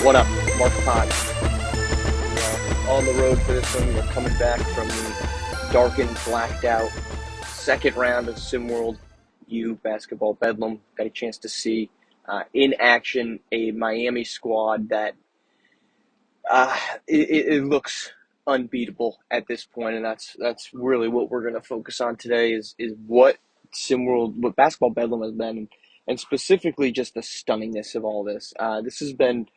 What up, Marsh Pod? On the road for this one. We're coming back from the darkened, blacked out second round of SimWorld U basketball Bedlam. Got a chance to see in action a Miami squad that it looks unbeatable at this point, and that's really what we're going to focus on today is what what basketball Bedlam has been, and specifically just the stunningness of all this. This has been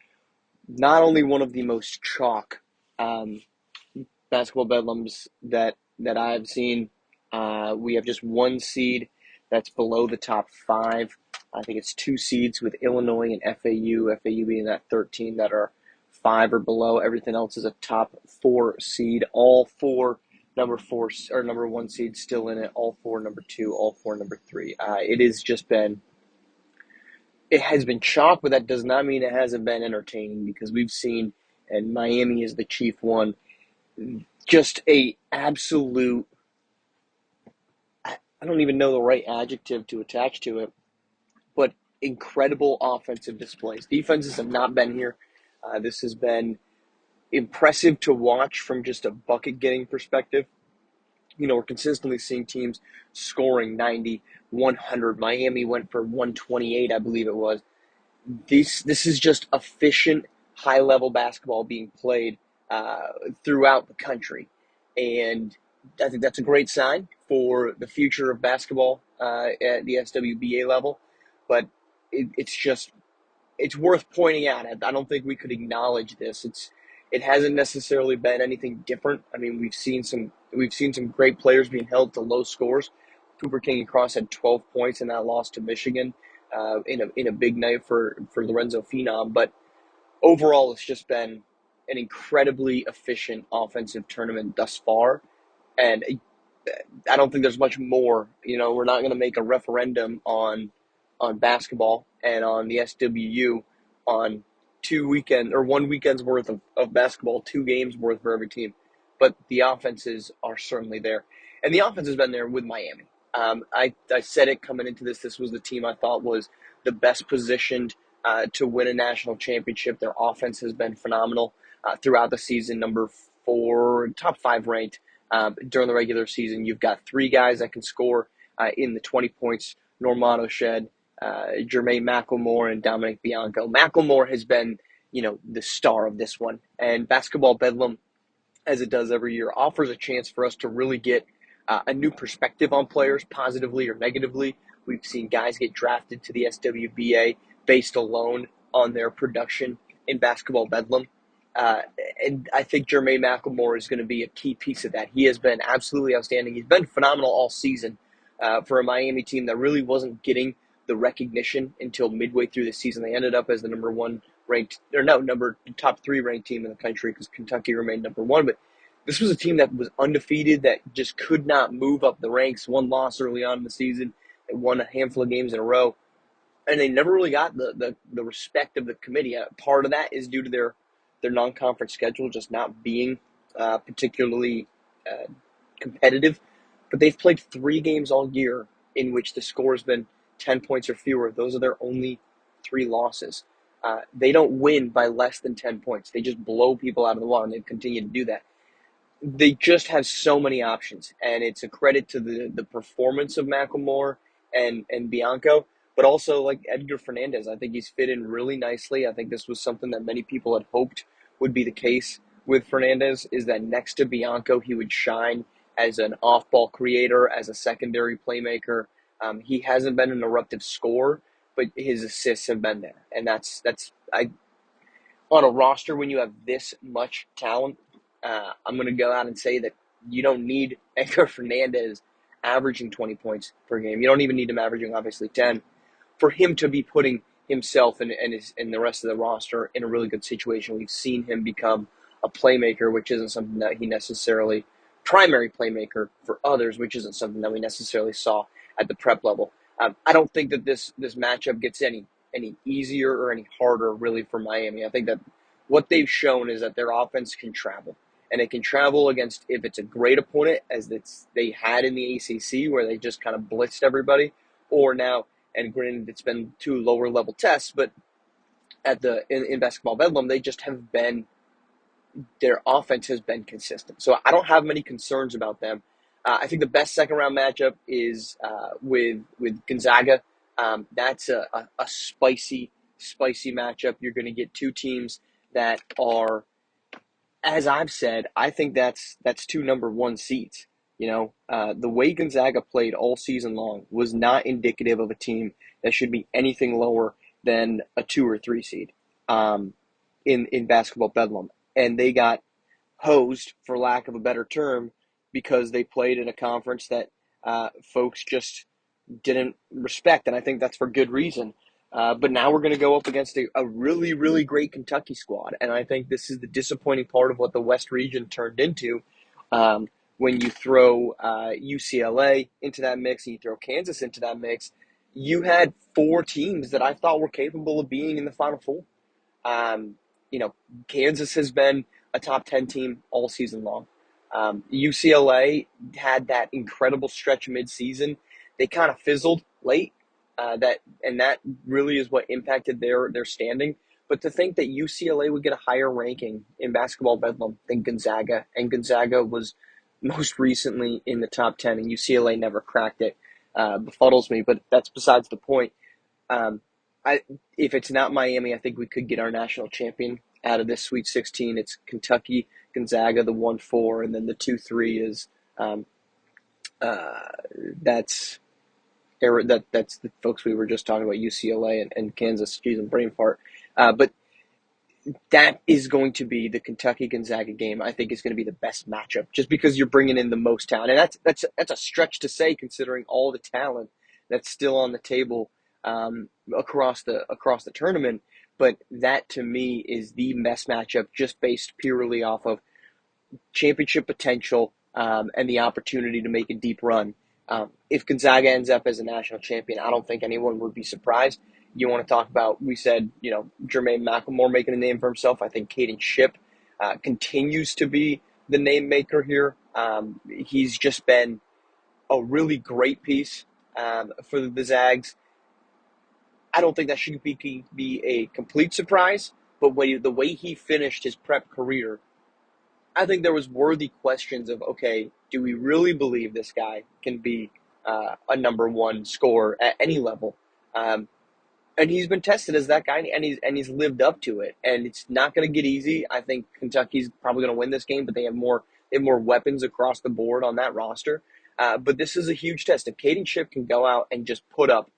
not only one of the most chalk basketball Bedlams that I've seen. We have just one seed that's below the top five. I think it's two seeds with Illinois and FAU being that 13 that are five or below. Everything else is a top four seed. All four number one seed still in it. All four number two, all four number three. It has been chalk, but that does not mean it hasn't been entertaining, because we've seen, and Miami is the chief one, just a absolute, I don't even know the right adjective to attach to it, but incredible offensive displays. Defenses have not been here. This has been impressive to watch from just a bucket-getting perspective. You know, we're consistently seeing teams scoring 90, 100. Miami went for 128, I believe it was. This is just efficient, high-level basketball being played throughout the country. And I think that's a great sign for the future of basketball at the SWBA level. But it's worth pointing out. I don't think we could acknowledge this. It hasn't necessarily been anything different. I mean, we've seen some great players being held to low scores. Cooper King and Cross had 12 points in that loss to Michigan in a big night for Lorenzo Phenom. But overall, it's just been an incredibly efficient offensive tournament thus far. And I don't think there's much more. You know, we're not going to make a referendum on basketball and on the SWU on 1 weekend's worth of basketball, 2 games worth for every team. But the offenses are certainly there. And the offense has been there with Miami. I said it coming into this. This was the team I thought was the best positioned to win a national championship. Their offense has been phenomenal throughout the season. Number 4, top 5 ranked during the regular season. You've got 3 guys that can score in the 20 points. Normando Shed, Jermaine McElmore, and Dominic Bianco. McElmore has been, the star of this one. And basketball Bedlam, as it does every year, offers a chance for us to really get a new perspective on players, positively or negatively. We've seen guys get drafted to the SWBA based alone on their production in basketball Bedlam. And I think Jermaine McElmore is going to be a key piece of that. He has been absolutely outstanding. He's been phenomenal all season for a Miami team that really wasn't getting the recognition until midway through the season. They ended up as the top 3 ranked team in the country, because Kentucky remained number 1. But this was a team that was undefeated, that just could not move up the ranks. One loss early on in the season. They won a handful of games in a row. And they never really got the respect of the committee. Part of that is due to their non-conference schedule just not being particularly competitive. But they've played 3 games all year in which the score has been 10 points or fewer. Those are their only 3 losses. They don't win by less than 10 points. They just blow people out of the water, and they continue to do that. They just have so many options, and it's a credit to the performance of McElmore and Bianco, but also like Edgar Fernandez. I think he's fit in really nicely. I think this was something that many people had hoped would be the case with Fernandez, is that next to Bianco, he would shine as an off-ball creator, as a secondary playmaker. He hasn't been an eruptive scorer, but his assists have been there. And that's on a roster when you have this much talent, I'm going to go out and say that you don't need Edgar Fernandez averaging 20 points per game. You don't even need him averaging, obviously, 10 for him to be putting himself and the rest of the roster in a really good situation. We've seen him become a playmaker, which isn't something that he necessarily – primary playmaker for others, which isn't something that we necessarily saw at the prep level. I don't think that this matchup gets any easier or any harder, really, for Miami. I think that what they've shown is that their offense can travel. And it can travel against, if it's a great opponent, as they had in the ACC, where they just kind of blitzed everybody, or now, and granted, it's been 2 lower-level tests, but in basketball Bedlam, they just have been their offense has been consistent. So I don't have many concerns about them. I think the best second round matchup is with Gonzaga. That's a spicy matchup. You're going to get two teams that are, as I've said, I think that's two number one seeds. The way Gonzaga played all season long was not indicative of a team that should be anything lower than a 2 or 3 seed in basketball Bedlam, and they got hosed, for lack of a better term, because they played in a conference that folks just didn't respect, and I think that's for good reason. But now we're going to go up against a really, really great Kentucky squad, and I think this is the disappointing part of what the West region turned into when you throw UCLA into that mix and you throw Kansas into that mix. You had 4 teams that I thought were capable of being in the Final Four. Um, Kansas has been a top 10 team all season long. UCLA had that incredible stretch mid-season. They kind of fizzled late. That really is what impacted their standing. But to think that UCLA would get a higher ranking in basketball Bedlam than Gonzaga, and Gonzaga was most recently in the top 10, and UCLA never cracked it, befuddles me. But that's besides the point. Um, if it's not Miami, I think we could get our national champion out of this Sweet 16. It's Kentucky, Gonzaga, the 1-4, and then the 2-3 is um, uh, that's that's the folks we were just talking about, UCLA and Kansas. Geez, I'm brain fart. But that is going to be the Kentucky Gonzaga game. I think is going to be the best matchup, just because you're bringing in the most talent, and that's a stretch to say considering all the talent that's still on the table across the tournament. But that to me is the best matchup, just based purely off of championship potential and the opportunity to make a deep run. If Gonzaga ends up as a national champion, I don't think anyone would be surprised. You want to talk about, we said, Jermaine McElmore making a name for himself. I think Caden Shipp continues to be the name maker here. He's just been a really great piece for the Zags. I don't think that should be a complete surprise, but the way he finished his prep career, I think there was worthy questions of, okay, do we really believe this guy can be a number one scorer at any level? And he's been tested as that guy, and he's lived up to it. And it's not going to get easy. I think Kentucky's probably going to win this game, but they have more weapons across the board on that roster. But this is a huge test. If Caden Shipp can go out and just put up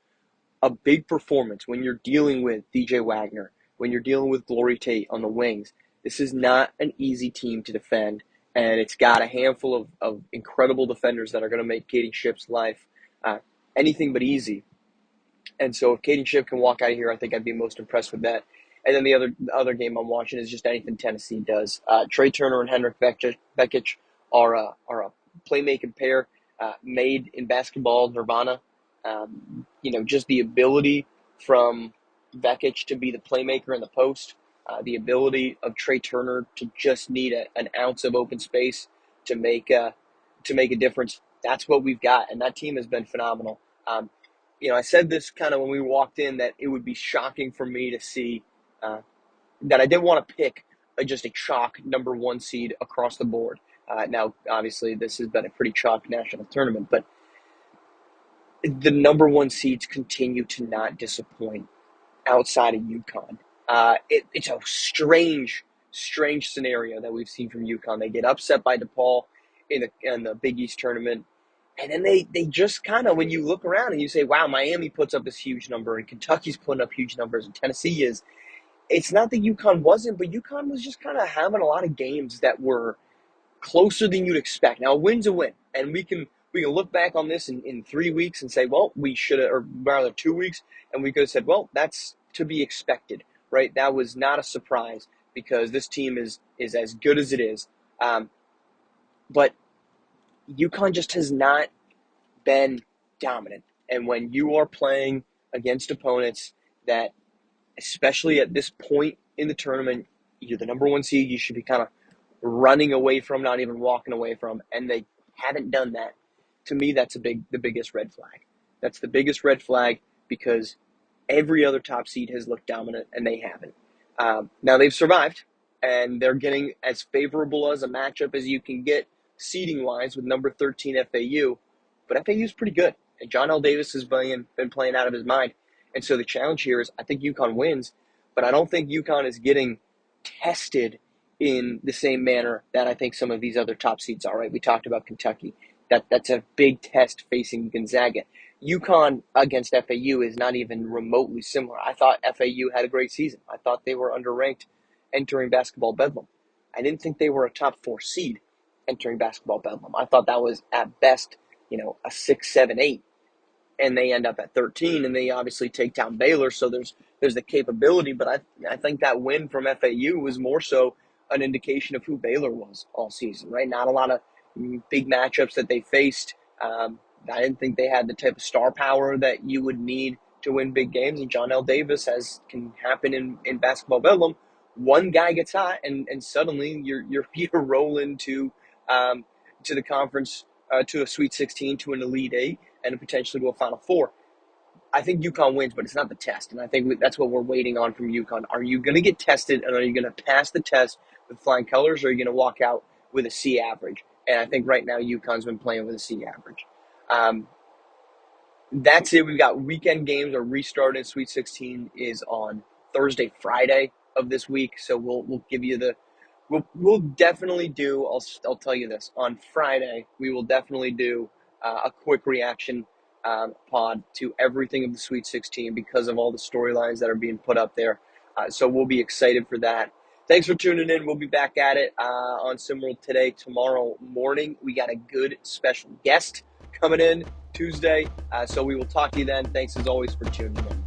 a big performance when you're dealing with DJ Wagner, when you're dealing with Glory Tate on the wings, this is not an easy team to defend, and it's got a handful of incredible defenders that are going to make Caden Shipp's life anything but easy. And so if Caden Shipp can walk out of here, I think I'd be most impressed with that. And then the other game I'm watching is just anything Tennessee does. Trey Turner and Henrik Vekic are a playmaking pair made in basketball nirvana. Just the ability from Vekic to be the playmaker in the post, the ability of Trey Turner to just need an ounce of open space to make a difference. That's what we've got, and that team has been phenomenal. I said this kind of when we walked in, that it would be shocking for me to see that I didn't want to pick just a chalk number one seed across the board. Now, obviously, this has been a pretty chalk national tournament, but the number one seeds continue to not disappoint outside of UConn. It's a strange scenario that we've seen from UConn. They get upset by DePaul in the Big East tournament, and then they just kind of, when you look around and you say, wow, Miami puts up this huge number, and Kentucky's putting up huge numbers, and Tennessee is. It's not that UConn wasn't, but UConn was just kind of having a lot of games that were closer than you'd expect. Now, a win's a win, and we can look back on this in 3 weeks and say, well, we should have, or rather 2 weeks, and we could have said, well, that's to be expected, right? That was not a surprise because this team is as good as it is. But UConn just has not been dominant. And when you are playing against opponents that, especially at this point in the tournament, you're the number one seed, you should be kind of running away from, not even walking away from, and they haven't done that. To me, that's the biggest red flag. That's the biggest red flag because every other top seed has looked dominant, and they haven't. Now they've survived, and they're getting as favorable as a matchup as you can get seeding wise with number 13 FAU. But FAU is pretty good, and John L. Davis has been playing out of his mind. And so the challenge here is I think UConn wins, but I don't think UConn is getting tested in the same manner that I think some of these other top seeds are. Right? We talked about Kentucky. That's a big test facing Gonzaga. UConn against FAU is not even remotely similar. I thought FAU had a great season. I thought they were underranked entering basketball Bedlam. I didn't think they were a top 4 seed entering basketball Bedlam. I thought that was at best, a 6, 7, 8, and they end up at 13, and they obviously take down Baylor. So there's the capability, but I think that win from FAU was more so an indication of who Baylor was all season. Right, not a lot of big matchups that they faced. I didn't think they had the type of star power that you would need to win big games. And John L. Davis, as can happen in basketball Bedlam, one guy gets hot, and suddenly you're rolling to the conference, to a Sweet 16, to an Elite 8, and potentially to a Final Four. I think UConn wins, but it's not the test, and I think that's what we're waiting on from UConn. Are you going to get tested, and are you going to pass the test with flying colors, or are you going to walk out with a C average? And I think right now UConn's been playing with a C average. That's it. We've got weekend games. Our restart in Sweet 16 is on Thursday, Friday of this week. So we'll give you we'll definitely do. I'll tell you this on Friday. We will definitely do a quick reaction pod to everything of the Sweet 16 because of all the storylines that are being put up there. So we'll be excited for that. Thanks for tuning in. We'll be back at it on SimWorld today, tomorrow morning. We got a good special guest coming in Tuesday. So we will talk to you then. Thanks as always for tuning in.